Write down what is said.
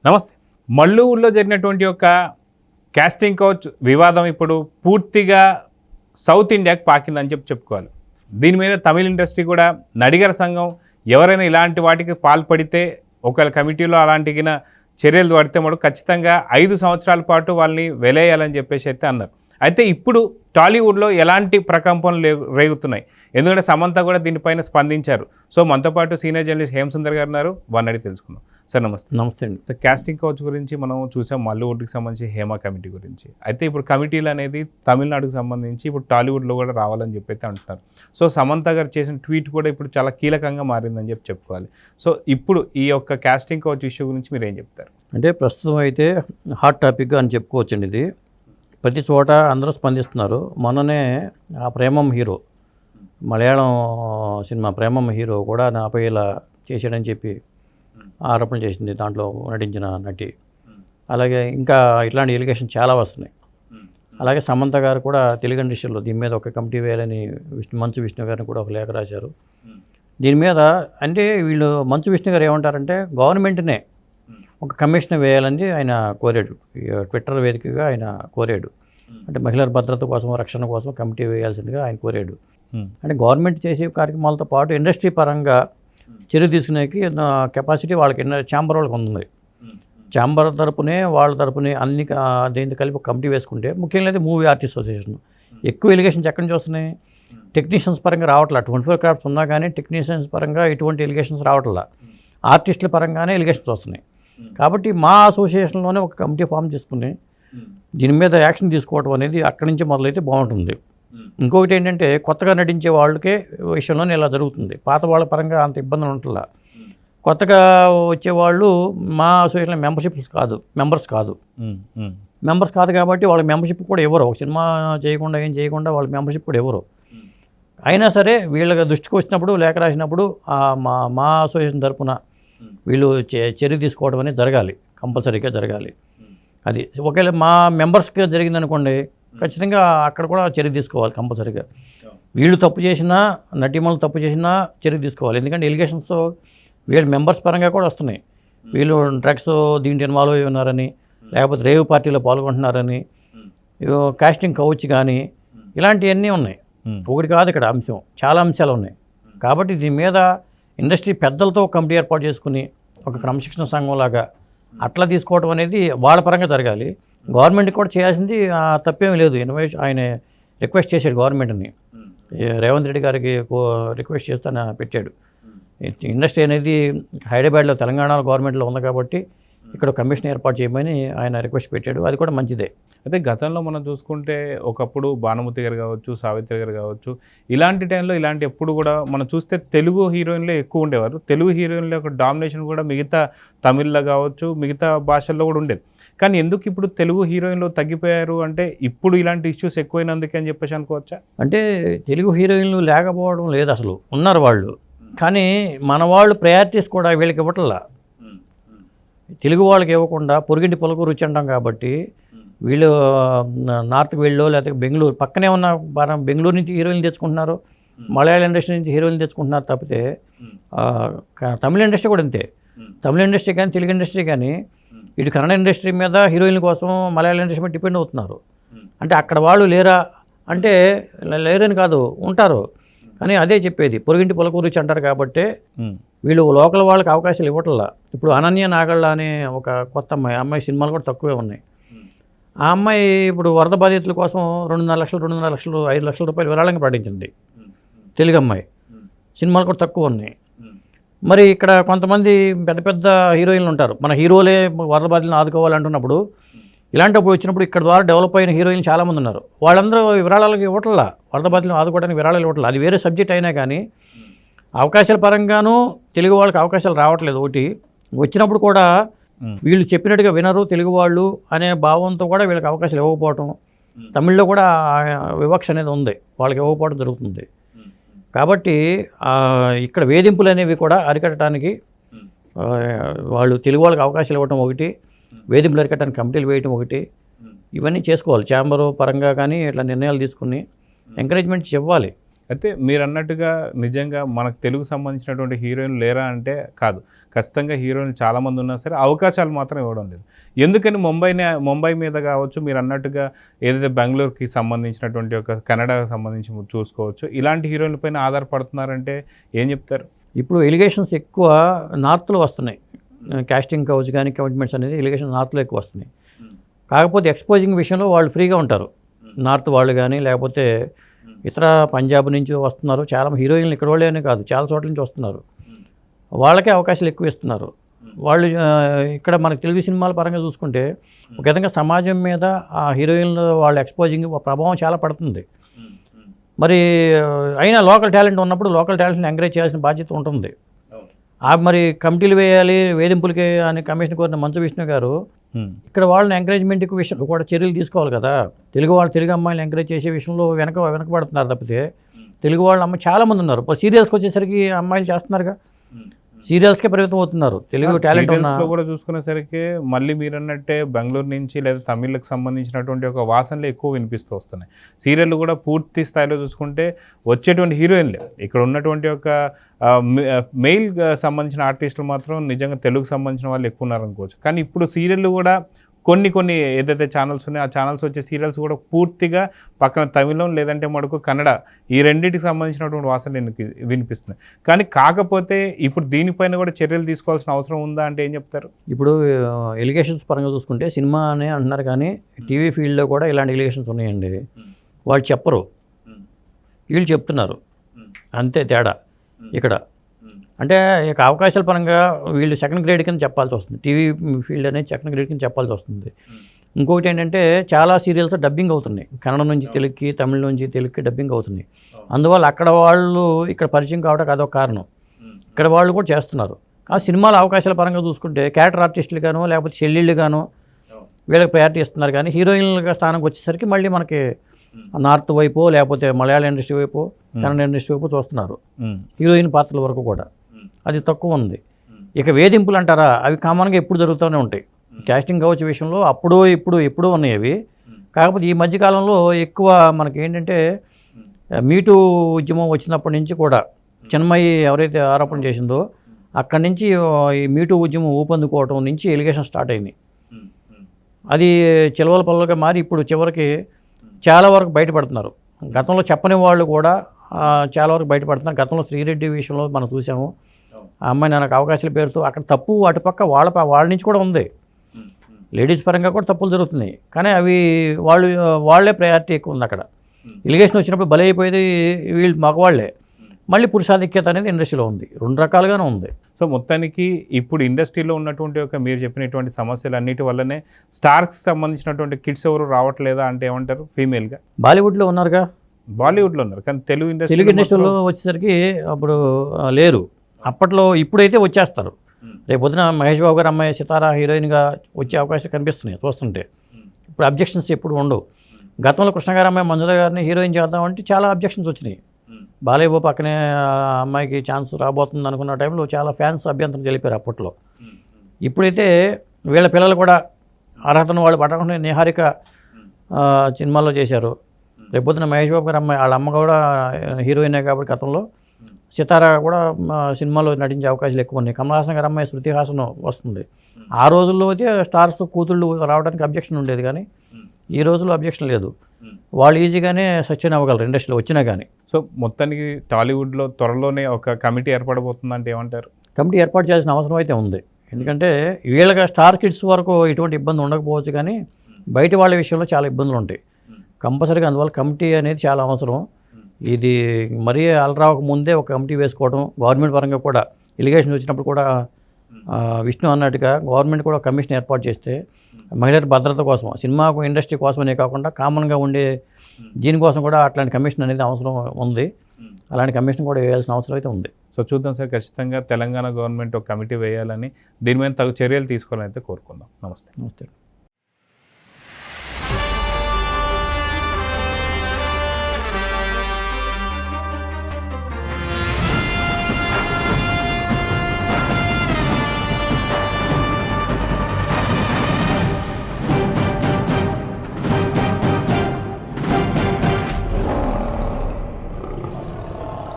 నమస్తే. మల్లూరులో జరిగినటువంటి ఒక కాస్టింగ్ కౌచ్ వివాదం ఇప్పుడు పూర్తిగా సౌత్ ఇండియాకి పాకిందని చెప్పుకోవాలి. దీని మీద తమిళ ఇండస్ట్రీ కూడా నడిగర సంఘం ఎవరైనా ఇలాంటి వాటికి పాల్పడితే ఒకవేళ కమిటీలో అలాంటిగిన చర్యలు పడితే మటుకు ఖచ్చితంగా 5 సంవత్సరాల పాటు వాళ్ళని వెలేయాలని చెప్పేసి అయితే అన్నారు. అయితే ఇప్పుడు టాలీవుడ్లో ఎలాంటి ప్రకంపనలు రేగుతున్నాయి, ఎందుకంటే సమంత కూడా దీనిపైన స్పందించారు. సో మనతో పాటు సీనియర్ జర్నలిస్ట్ హేమసుందర్ గారు ఉన్నారు, వారిని అడిగి తెలుసుకుందాం. సార్ నమస్తే. నమస్తే అండి. సార్, కాస్టింగ్ కౌచ్ గురించి మనం చూసాం, మల్లూరుకి సంబంధించి హేమ కమిటీ గురించి. అయితే ఇప్పుడు కమిటీలు అనేది తమిళనాడుకు సంబంధించి ఇప్పుడు టాలీవుడ్లో కూడా రావాలని చెప్పి అయితే అంటున్నారు. సో సమంత గారు చేసిన ట్వీట్ కూడా ఇప్పుడు చాలా కీలకంగా మారిందని చెప్పుకోవాలి. సో ఇప్పుడు ఈ యొక్క కాస్టింగ్ కౌచ్ ఇష్యూ గురించి మీరు ఏం చెప్తారు? అంటే ప్రస్తుతం అయితే హాట్ టాపిక్గా అని చెప్పుకోవచ్చండి. ఇది ప్రతి చోట అందరూ స్పందిస్తున్నారు. మొన్ననే ఆ Premam hero, Malayalam cinema Premam hero కూడా నాపై ఇలా చేశాడని చెప్పి ఆరోపణ చేసింది దాంట్లో నటించిన నటి. అలాగే ఇంకా ఇట్లాంటి ఎలిగేషన్ చాలా వస్తున్నాయి. అలాగే సమంత గారు కూడా తెలుగు ఇండస్ట్రీలో దీని మీద ఒక కమిటీ వేయాలని మంచు విష్ణు గారిని కూడా ఒక లేఖ రాశారు. దీని మీద అంటే వీళ్ళు మంచు విష్ణు గారు ఏమంటారంటే గవర్నమెంట్నే ఒక కమిషన్ వేయాలని ఆయన కోరాడు. ట్విట్టర్ వేదికగా ఆయన కోరాడు. అంటే మహిళల భద్రత కోసం, రక్షణ కోసం కమిటీ వేయాల్సిందిగా ఆయన కోరాడు. అంటే గవర్నమెంట్ చేసే కార్యక్రమాలతో పాటు ఇండస్ట్రీ పరంగా చర్య తీసుకునేకి కెపాసిటీ వాళ్ళకి ఛాంబర్ వాళ్ళకి ఉంది. ఛాంబర్ తరపునే వాళ్ళ తరపునే అన్ని దీంతో కలిపి కమిటీ వేసుకుంటే, ముఖ్యంగా అయితే మూవీ ఆర్టిస్ట్ అసోసియేషన్ ఎక్కువ ఎలిగేషన్స్ ఎక్కడి నుంచి వస్తున్నాయి? టెక్నీషియన్స్ పరంగా రావట్లా. 24 క్రాఫ్ట్స్ ఉన్నా కానీ టెక్నీషియన్స్ పరంగా ఎటువంటి ఎలిగేషన్స్ రావట్లా. ఆర్టిస్టుల పరంగానే ఎలిగేషన్స్ వస్తున్నాయి. కాబట్టి మా అసోసియేషన్లోనే ఒక కమిటీ ఫామ్ చేసుకుని దీని మీద యాక్షన్ తీసుకోవడం అనేది అక్కడి నుంచి మొదలైతే బాగుంటుంది. ఇంకొకటి ఏంటంటే కొత్తగా నటించే వాళ్ళకే విషయంలోనే ఇలా జరుగుతుంది. పాత వాళ్ళ పరంగా అంత ఇబ్బందులు ఉంటుందా. కొత్తగా వచ్చేవాళ్ళు మా అసోసియేషన్ మెంబర్స్ కాదు కాబట్టి వాళ్ళకి మెంబర్షిప్ కూడా ఇవ్వరు. ఒక సినిమా చేయకుండా ఏం చేయకుండా వాళ్ళకి మెంబర్షిప్ కూడా ఇవ్వరు. అయినా సరే వీళ్ళకి దృష్టికి వచ్చినప్పుడు లేఖ రాసినప్పుడు మా అసోసియేషన్ తరఫున వీళ్ళు చర్య తీసుకోవడం అనేది జరగాలి, కంపల్సరీగా జరగాలి. అది ఒకవేళ మా మెంబర్స్కి జరిగిందనుకోండి, ఖచ్చితంగా అక్కడ కూడా చర్య తీసుకోవాలి కంపల్సరీగా. వీళ్ళు తప్పు చేసినా, నటీమణులు తప్పు చేసినా చర్య తీసుకోవాలి. ఎందుకంటే ఎలిగేషన్స్ వీళ్ళు మెంబర్స్ పరంగా కూడా వస్తున్నాయి. వీళ్ళు డ్రగ్స్ దీంట్లో ఇన్వాల్వ్ అయి ఉన్నారని, లేకపోతే రేవ్ పార్టీలో పాల్గొంటున్నారని, కాస్టింగ్ కౌచ్ కానీ ఇలాంటివన్నీ ఉన్నాయి. ఒకటి కాదు ఇక్కడ అంశం, చాలా అంశాలు ఉన్నాయి. కాబట్టి దీని మీద ఇండస్ట్రీ పెద్దలతో కమిటీ ఏర్పాటు చేసుకుని ఒక క్రమశిక్షణ సంఘంలాగా అట్లా తీసుకోవడం అనేది వాళ్ళ పరంగా జరగాలి. గవర్నమెంట్కి కూడా చేయాల్సింది తప్పేమీ లేదు. ఆయన రిక్వెస్ట్ చేశాడు గవర్నమెంట్ని, రేవంత్ రెడ్డి గారికి రిక్వెస్ట్ చేస్తాను పెట్టాడు. ఇండస్ట్రీ అనేది హైదరాబాద్లో తెలంగాణ గవర్నమెంట్లో ఉంది కాబట్టి ఇక్కడ కమిషన్ ఏర్పాటు చేయమని ఆయన రిక్వెస్ట్ పెట్టాడు. అది కూడా మంచిదే. అయితే గతంలో మనం చూసుకుంటే ఒకప్పుడు భానుమతి గారు కావచ్చు, సావిత్రి గారు కావచ్చు, ఇలాంటి టైంలో ఎప్పుడు కూడా మనం చూస్తే తెలుగు హీరోయిన్లే ఎక్కువ ఉండేవారు. తెలుగు హీరోయిన్ల యొక్క డామినేషన్ కూడా మిగతా తమిళ్లో కావచ్చు, మిగతా భాషల్లో కూడా ఉండేది. కానీ ఎందుకు ఇప్పుడు తెలుగు హీరోయిన్లు తగ్గిపోయారు అంటే ఇప్పుడు ఇలాంటి ఇష్యూస్ ఎక్కువైనందుకే అని చెప్పేసి అనుకోవచ్చా? అంటే తెలుగు హీరోయిన్లు లేకపోవడం లేదు, అసలు ఉన్నారు వాళ్ళు. కానీ మన వాళ్ళు ప్రయారిటీస్ కూడా వీళ్ళకి ఇవ్వట్లా. తెలుగు వాళ్ళకి ఇవ్వకుండా పొరుగింటి పొలకు రుచి అంటాం కాబట్టి వీళ్ళు నార్త్కి వెళ్ళో లేకపోతే బెంగళూరు పక్కనే ఉన్న బెంగళూరు నుంచి హీరోయిన్లు తెచ్చుకుంటున్నారు, మలయాళ ఇండస్ట్రీ నుంచి హీరోయిన్లు తెచ్చుకుంటున్నారు. తప్పితే తమిళ ఇండస్ట్రీ కూడా అంతే. తమిళ ఇండస్ట్రీ కానీ తెలుగు ఇండస్ట్రీ కానీ ఇటు కన్నడ ఇండస్ట్రీ మీద హీరోయిన్ల కోసం మలయాళ ఇండస్ట్రీ మీద డిపెండ్ అవుతున్నారు. అంటే అక్కడ వాళ్ళు లేరా అంటే లేరని కాదు, ఉంటారు. కానీ అదే చెప్పేది, పొరుగింటి పొలకు రుచి అంటారు కాబట్టి వీళ్ళు లోకల్ వాళ్ళకి అవకాశాలు ఇవ్వట్లా. ఇప్పుడు అనన్య నాగళ్ళ అనే ఒక కొత్త అమ్మాయి సినిమాలు కూడా తక్కువే ఉన్నాయి. ఆ అమ్మాయి ఇప్పుడు వరద బాధితుల కోసం 2.5 లక్షలు 5 లక్షల రూపాయలు విరాళంగా ప్రకటించింది. తెలుగు అమ్మాయి. సినిమాలు కూడా తక్కువ ఉన్నాయి. మరి ఇక్కడ కొంతమంది పెద్ద పెద్ద హీరోయిన్లు ఉంటారు, మన హీరోలే వరద బాధితులను ఆదుకోవాలంటున్నప్పుడు ఇలాంటప్పుడు వచ్చినప్పుడు ఇక్కడ ద్వారా డెవలప్ అయిన హీరోయిన్లు చాలామంది ఉన్నారు. వాళ్ళందరూ విరాళాలకు ఇవ్వట్లా, వరద బాధితులను ఆదుకోవడానికి విరాళాలు ఇవ్వట్లా. అది వేరే సబ్జెక్ట్ అయినా కానీ అవకాశాల పరంగానూ తెలుగు వాళ్ళకి అవకాశాలు రావట్లేదు. ఒకటి వచ్చినప్పుడు కూడా వీళ్ళు చెప్పినట్టుగా వినరు తెలుగు వాళ్ళు అనే భావంతో కూడా వీళ్ళకి అవకాశాలు ఇవ్వకపోవటం. తమిళ్లో కూడా వివక్ష అనేది ఉంది, వాళ్ళకి ఇవ్వకపోవడం జరుగుతుంది. కాబట్టి ఇక్కడ వేధింపులు అనేవి కూడా అరికట్టడానికి వాళ్ళు తెలుగు వాళ్ళకి అవకాశాలు ఇవ్వటం ఒకటి, వేధింపులు అరికట్టడానికి కమిటీలు వేయటం ఒకటి, ఇవన్నీ చేసుకోవాలి. ఛాంబరు పరంగా కానీ ఇట్లా నిర్ణయాలు తీసుకుని ఎంకరేజ్మెంట్ ఇవ్వాలి. అయితే మీరు అన్నట్టుగా నిజంగా మనకు తెలుగు సంబంధించినటువంటి హీరోయిన్ లేరా అంటే కాదు, ఖచ్చితంగా హీరోయిన్ చాలామంది ఉన్నా సరే అవకాశాలు మాత్రం ఇవ్వడం లేదు. ఎందుకని ముంబై మీద కావచ్చు, మీరు అన్నట్టుగా ఏదైతే బెంగళూరుకి సంబంధించినటువంటి ఒక కన్నడకు సంబంధించి చూసుకోవచ్చు, ఇలాంటి హీరోయిన్ల పైన ఆధారపడుతున్నారంటే ఏం చెప్తారు? ఇప్పుడు ఎలిగేషన్స్ ఎక్కువ నార్త్లో వస్తున్నాయి. కాస్టింగ్ కౌచ్ కానీ కమిట్మెంట్స్ అనేది ఎలిగేషన్ నార్త్లో ఎక్కువ వస్తున్నాయి. కాకపోతే ఎక్స్పోజింగ్ విషయంలో వాళ్ళు ఫ్రీగా ఉంటారు. నార్త్ వాళ్ళు కానీ లేకపోతే ఇతర పంజాబ్ నుంచి వస్తున్నారు. చాలా హీరోయిన్లు ఇక్కడ వాళ్ళే కాదు, చాలా చోట్ల నుంచి వస్తున్నారు. వాళ్ళకే అవకాశాలు ఎక్కువ ఇస్తున్నారు. వాళ్ళు ఇక్కడ మనకు తెలుగు సినిమాల పరంగా చూసుకుంటే ఒక విధంగా సమాజం మీద ఆ హీరోయిన్లు వాళ్ళ ఎక్స్పోజింగ్ ప్రభావం చాలా పడుతుంది. మరి అయినా లోకల్ టాలెంట్ ఉన్నప్పుడు లోకల్ టాలెంట్ని ఎంకరేజ్ చేయాల్సిన బాధ్యత ఉంటుంది. మరి కమిటీలు వేయాలి, వేధింపులకి అని కమిషన్ కోరిన మంచు విష్ణు గారు ఇక్కడ వాళ్ళని ఎంకరేజ్మెంట్ విషయంలో కూడా చర్యలు తీసుకోవాలి కదా. తెలుగు అమ్మాయిని ఎంకరేజ్ చేసే విషయంలో వెనకబడుతున్నారు తప్పితే తెలుగు వాళ్ళ అమ్మాయి చాలామంది ఉన్నారు. సీరియల్స్కి వచ్చేసరికి అమ్మాయిలు చేస్తున్నారుగా, సీరియల్స్కే పరిమితం అవుతున్నారు. తెలుగు టాలెంట్ కూడా చూసుకునేసరికి మళ్ళీ మీరు అన్నట్టే బెంగళూరు నుంచి లేదా తమిళ్కి సంబంధించినటువంటి ఒక వాసనలు ఎక్కువ వినిపిస్తూ వస్తున్నాయి. సీరియల్ కూడా పూర్తి స్థాయిలో చూసుకుంటే వచ్చేటువంటి హీరోయిన్లే, ఇక్కడ ఉన్నటువంటి ఒక మెయిల్ సంబంధించిన ఆర్టిస్టులు మాత్రం నిజంగా తెలుగుకు సంబంధించిన వాళ్ళు ఎక్కువ ఉన్నారనుకోవచ్చు. కానీ ఇప్పుడు సీరియల్ కూడా కొన్ని ఏదైతే ఛానల్స్ ఉన్నాయో ఆ ఛానల్స్ వచ్చే సీరియల్స్ కూడా పూర్తిగా పక్కన తమిళం లేదంటే మటుకు కన్నడ, ఈ రెండింటికి సంబంధించినటువంటి వాసనలు వినిపిస్తున్నాయి. కానీ కాకపోతే ఇప్పుడు దీనిపైన కూడా చర్యలు తీసుకోవాల్సిన అవసరం ఉందా అంటే ఏం చెప్తారు? ఇప్పుడు ఎలిగేషన్స్ పరంగా చూసుకుంటే సినిమా అనే అంటున్నారు, కానీ టీవీ ఫీల్డ్లో కూడా ఇలాంటి ఎలిగేషన్స్ ఉన్నాయండి. వాళ్ళు చెప్పరు, వీళ్ళు చెప్తున్నారు, అంతే తేడా. ఇక్కడ అంటే ఇక అవకాశాల పరంగా వీళ్ళు సెకండ్ గ్రేడ్ కింద చెప్పాల్సి వస్తుంది. టీవీ ఫీల్డ్ అనేది సెకండ్ గ్రేడ్ కింద చెప్పాల్సి వస్తుంది. ఇంకొకటి ఏంటంటే చాలా సీరియల్స్ డబ్బింగ్ అవుతున్నాయి, కన్నడ నుంచి తెలుగుకి, తమిళ నుంచి తెలుగుకి డబ్బింగ్ అవుతున్నాయి. అందువల్ల అక్కడ వాళ్ళు ఇక్కడ పరిచయం కావడానికి అదొక కారణం. ఇక్కడ వాళ్ళు కూడా చేస్తున్నారు. ఆ సినిమాల అవకాశాల పరంగా చూసుకుంటే క్యారెక్టర్ ఆర్టిస్టులు గాను లేకపోతే చెల్లెళ్ళు గాను వీళ్ళకి ప్రయారిటీ ఇస్తున్నారు. కానీ హీరోయిన్లుగా స్థానంకి వచ్చేసరికి మళ్ళీ మనకి నార్త్ వైపు లేకపోతే మలయాళ ఇండస్ట్రీ వైపు, కన్నడ ఇండస్ట్రీ వైపు చూస్తున్నారు. హీరోయిన్ పాత్రల వరకు కూడా అది తక్కువ ఉంది. ఇక వేధింపులు అంటారా, అవి కామన్గా ఎప్పుడు జరుగుతూనే ఉంటాయి. కాస్టింగ్ కౌచ్ విషయంలో ఎప్పుడూ ఉన్నాయి అవి. కాకపోతే ఈ మధ్యకాలంలో ఎక్కువ మనకి ఏంటంటే మీటూ ఉద్యమం వచ్చినప్పటి నుంచి కూడా చిన్మయి ఎవరైతే ఆరోపణ చేసిందో అక్కడి నుంచి ఈ మీటూ ఉద్యమం ఊపందుకోవటం నుంచి ఎలిగేషన్ స్టార్ట్ అయింది. అది చిలవల పల్లలుగా మారి ఇప్పుడు చివరికి చాలా వరకు బయటపడుతున్నారు. గతంలో చెప్పని వాళ్ళు కూడా చాలా వరకు బయటపడుతున్నారు. గతంలో శ్రీరెడ్డి విషయంలో మనం చూసాము. ఆ అమ్మాయి నాకు అవకాశాల పేరుతో అక్కడ తప్పు అటుపక్క వాళ్ళ నుంచి కూడా ఉంది. లేడీస్ పరంగా కూడా తప్పులు జరుగుతున్నాయి, కానీ అవి వాళ్ళే ప్రయారిటీ ఎక్కువ ఉంది. అక్కడ ఎలిగేషన్ వచ్చినప్పుడు బలైపోయేది వీళ్ళు మగవాళ్లే. మళ్ళీ పురుషాధిక్యత అనేది ఇండస్ట్రీలో ఉంది, రెండు రకాలుగానే ఉంది. సో మొత్తానికి ఇప్పుడు ఇండస్ట్రీలో ఉన్నటువంటి ఒక మీరు చెప్పినటువంటి సమస్యలు అన్నిటి వల్లనే స్టార్స్కి సంబంధించినటువంటి కిడ్స్ ఎవరు రావట్లేదా అంటే ఏమంటారు? ఫీమేల్గా బాలీవుడ్లో ఉన్నారుగా, బాలీవుడ్లో ఉన్నారు, కానీ తెలుగు ఇండస్ట్రీలో వచ్చేసరికి అప్పుడు లేరు. అప్పట్లో ఇప్పుడైతే వచ్చేస్తారు. రేపు పొద్దున మహేష్ బాబు గారు అమ్మాయి సితారా హీరోయిన్గా వచ్చే అవకాశాలు కనిపిస్తున్నాయి చూస్తుంటే. ఇప్పుడు అబ్జెక్షన్స్ ఎప్పుడు ఉండవు. గతంలో కృష్ణ గారి అమ్మాయి మంజుల గారిని హీరోయిన్ చేద్దామంటే చాలా అబ్జెక్షన్స్ వచ్చినాయి. బాలయ్య బాబు పక్కనే అమ్మాయికి ఛాన్స్ రాబోతుంది అనుకున్న టైంలో చాలా ఫ్యాన్స్ అభ్యంతరం తెలిపారు అప్పట్లో. ఇప్పుడైతే వీళ్ళ పిల్లలు కూడా అర్హతను వాళ్ళు పట్టకుండా నిహారిక సినిమాల్లో చేశారు. రేపు పొద్దున మహేష్ బాబు గారి అమ్మాయి వాళ్ళ అమ్మ కూడా హీరోయినే కాబట్టి గతంలో సితారా కూడా సినిమాలో నటించే అవకాశాలు ఎక్కువ ఉన్నాయి. కమల్ హాసన్ గారి అమ్మాయి శృతి హాసన్ వస్తుంది. ఆ రోజుల్లో అయితే స్టార్స్ కూతుళ్ళు రావడానికి అబ్జెక్షన్ ఉండేది, కానీ ఈ రోజుల్లో అబ్జెక్షన్ లేదు. వాళ్ళు ఈజీగానే సస్టైన్ అవ్వగలరు ఇండస్ట్రీలో వచ్చినా కానీ. సో మొత్తానికి టాలీవుడ్లో త్వరలోనే ఒక కమిటీ ఏర్పడబోతుందంటే ఏమంటారు? కమిటీ ఏర్పాటు చేయాల్సిన అవసరం అయితే ఉంది. ఎందుకంటే వీళ్ళగా స్టార్ కిడ్స్ వరకు ఎటువంటి ఇబ్బంది ఉండకపోవచ్చు, కానీ బయట వాళ్ళ విషయంలో చాలా ఇబ్బందులు ఉంటాయి కంపల్సరీగా. అందువల్ల కమిటీ అనేది చాలా అవసరం. ఇది మరీ అలరావక ముందే ఒక కమిటీ వేసుకోవడం, గవర్నమెంట్ పరంగా కూడా ఎలిగేషన్ వచ్చినప్పుడు కూడా విష్ణు అన్నట్టుగా గవర్నమెంట్ కూడా కమిషన్ ఏర్పాటు చేస్తే మహిళల భద్రత కోసం, సినిమాకు ఇండస్ట్రీ కోసమనే కాకుండా కామన్గా ఉండే దీనికోసం కూడా అట్లాంటి కమిషన్ అనేది అవసరం ఉంది. అలాంటి కమిషన్ కూడా వేయాల్సిన అవసరం అయితే ఉంది. సో చూద్దాం సార్, ఖచ్చితంగా తెలంగాణ గవర్నమెంట్ ఒక కమిటీ వేయాలని, దీని మీద తగు చర్యలు తీసుకోవాలని అయితే కోరుకుందాం. నమస్తే.